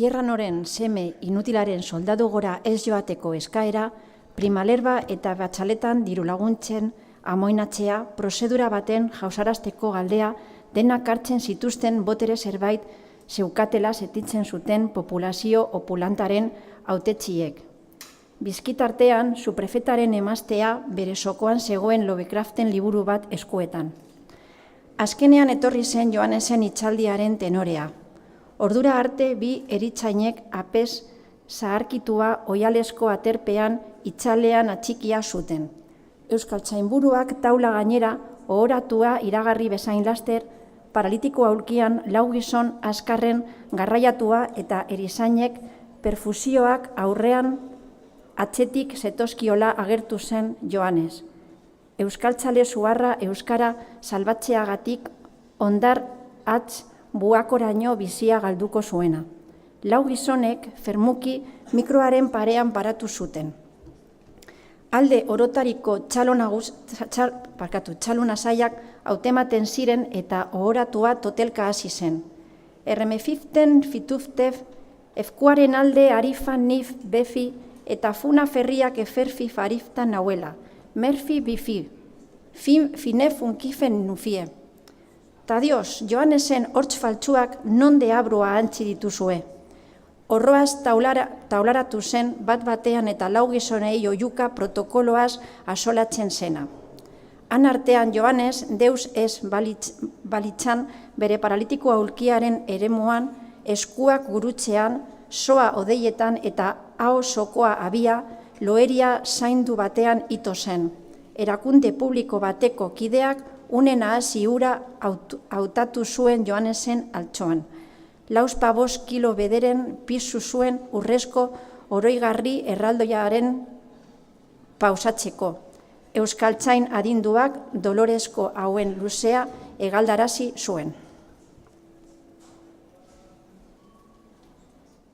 Zierranoren seme inutilaren soldadu gora ez joateko eskaera, primalerba eta batxaletan diru laguntzen amoinatzea, prozedura baten jausarazteko galdea, denak hartzen zituzten botere zerbait zeukatela setitzen zuten populazio opulantaren hautetxiek. Bizkitartean, suprefetaren emaztea bere sokoan zegoen Lovecraften liburu bat eskuetan. Azkenean etorri zen Joanesen hitzaldiaren tenorea. Ordura arte bi eritzainek apez zaharkitua oialesko aterpean itzalean atxikia zuten. Euskaltzainburuak taula gainera ohoratua iragarri bezain laster, paralitiko aulkian lau gizon azkarren garraiatua eta erizainek perfusioak aurrean atzetik zetoskiola agertu zen Joanes. Euskaltzale zuharra euskara salbatzeagatik ondar atz buakoraino bizia galduko zuena. Lau gizonek fermuki mikroaren parean paratu zuten. Alde orotariko txalun azaiak hautematen ziren eta ohoratua totelka hasi zen. Erremefiften fituftef, efkuaren alde arifan nif befi eta funa ferriak eferfi fariftan nauela. Merfi bifi, finef unkifen nufie. Ta Dios, Joanesen hortz faltsuak non deabroa antzi dituzue. Horroaz taularatu zen bat batean eta lau gizonei oiuka protokoloaz asolatzen zena. Han artean Joanes deus ez balitzan bere paralitiko aulkiaren eremuan, eskuak gurutzean, soa odeietan eta hau sokoa abia, loeria zaindu batean ito zen. Erakunde publiko bateko kideak unen ahasi ura hautatu zuen Joanesen altxoan. Lauzpa 5 kilo bederen pisu zuen urrezko oroigarri erraldoiaren pausatzeko. Euskaltzain adinduak doloresko hauen luzea egaldarazi zuen.